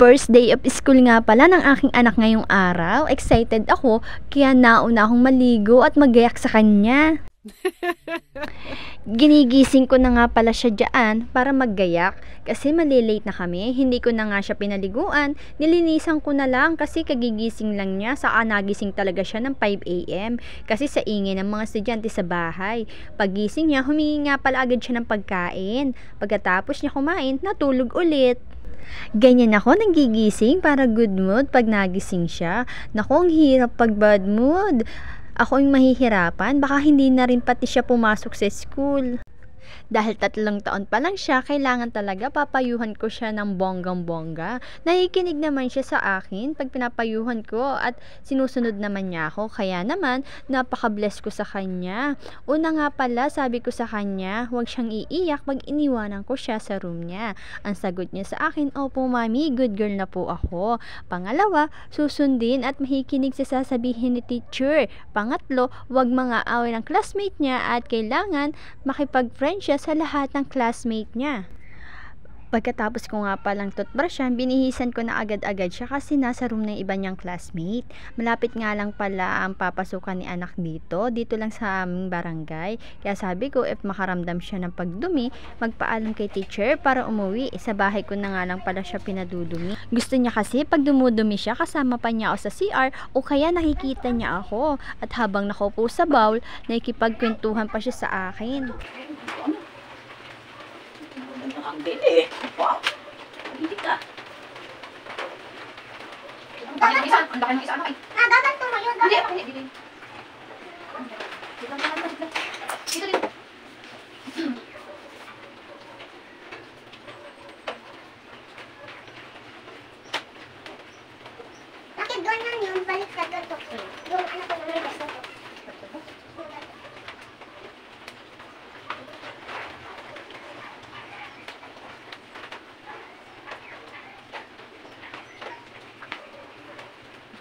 First day of school nga pala ng aking anak ngayong araw. Excited ako, kaya nauna akong maligo at magayak sa kanya. Ginigising ko na nga pala siya dyan para maggayak kasi malilate na kami. Hindi ko na nga siya pinaliguan. Nilinisan ko na lang kasi kagigising lang niya. Saka nagising talaga siya ng 5 AM kasi sa ingay ng mga estudyante sa bahay. Pagising niya, humingi nga pala agad siya ng pagkain. Pagkatapos niya kumain, natulog ulit. Ganyan ako nagigising para good mood pag nagising siya. Naku, ang hirap pag bad mood. Ako yung mahihirapan, baka hindi na rin pati siya pumasok sa school. Dahil 3 taon pa lang siya, kailangan talaga papayuhan ko siya ng bonggang-bongga. Nakikinig naman siya sa akin pag pinapayuhan ko at sinusunod naman niya ako. Kaya naman, napaka-bless ko sa kanya. Una nga pala, sabi ko sa kanya, huwag siyang iiyak pag iniwanan ko siya sa room niya. Ang sagot niya sa akin, opo mami, good girl na po ako. Pangalawa, susundin at makikinig sa sasabihin ni teacher. Pangatlo, huwag mga away ng classmate niya at kailangan makipag-friend siya sa lahat ng classmate niya. Pagkatapos ko nga palang toothbrushan, binihisan ko na agad-agad siya kasi nasa room ng iba niyang classmate. Malapit nga lang pala ang papasukan ni anak dito lang sa aming barangay. Kaya sabi ko, if makaramdam siya ng pagdumi, magpaalam kay teacher para umuwi. Sa bahay ko na nga lang pala siya pinadudumi. Gusto niya kasi pag dumudumi siya, kasama pa niya ako sa CR o kaya nakikita niya ako. At habang nakaupo sa bowl, nakikipagkwentuhan pa siya sa akin. Ang dede. Wow. Hindi ka. Ang laki ng isa. Ang laki ng isa. Ano ay? Gaganto mo yun. Hindi. Hindi. Dito din. Bakit ganyan yun? Balik ka ganto. Yung anak ko naman gusto ko.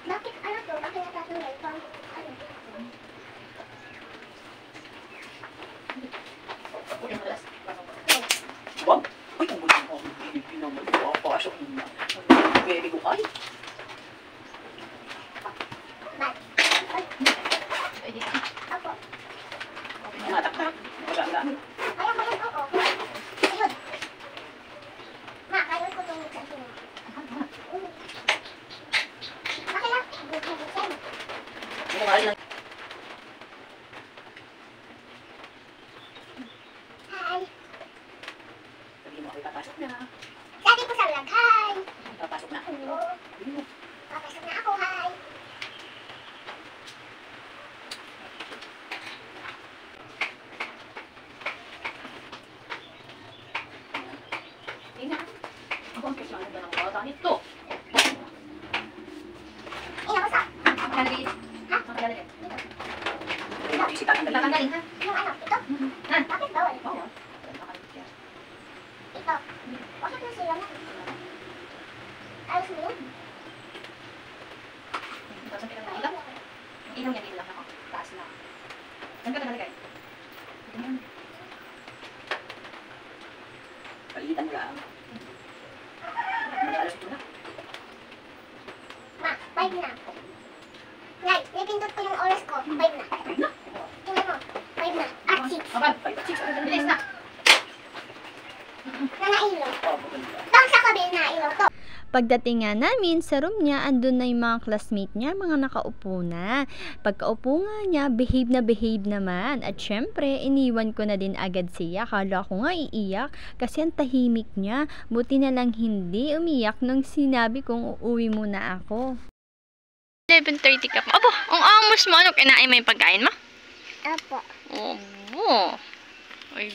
Bakit anak ko? Bakit natatuloy? Pang ano? Wag. Ay, ang gusto ko. Pilipin naman. Papasok na. Very good. Ay. Opo. Mataktak. Magandaan. Ayaw ko yun, oo. Ayun. Ma, kaya ko itong ganto. Bakit lang? Buksan. Kumakain lang. Hi. Sabi mo, ay papasok na. Sabi ko sa vlog, hi. Papasok na. Oo. Papasok na ako, hi. Tingnan. Ako ang kailangan ba ng bata nito? Inabasa. Ang lalagay. Ha? Ang lalagay. Tatanggalin. Tatanggalin, ha? Yung ano, ito? Ha? Bakit bawal? Oo. Ito. Bakit na sila na? Ayos mo yun? Tapos ang ilaw. Ang ilaw niya, ilaw na ako. Taas na. Saan ka nalagay? Palitan mo lang. Mag-alas ito na. Ma, 5 na. Ngay, nipindot ko yung oras ko. 5 na. Ay na. Tingnan mo. 5 na. At 6. Abad. 5 at 6. Bilis na. Na nailo. Oh, maganda. Bang sa kabil nailo to. Pagdating nga namin sa room niya, andun na yung mga classmate niya, mga nakaupo na. Pagkaupo nga niya, behave naman. At syempre, iniwan ko na din agad siya. Kala ko nga iiyak kasi ang tahimik niya. Buti na lang hindi umiyak nung sinabi kong uuwi muna ako. 11:30 ka pa. Abo, ang amos mo. Ano, kinain mo yung pagkain mo? Apo. Obo. Ay,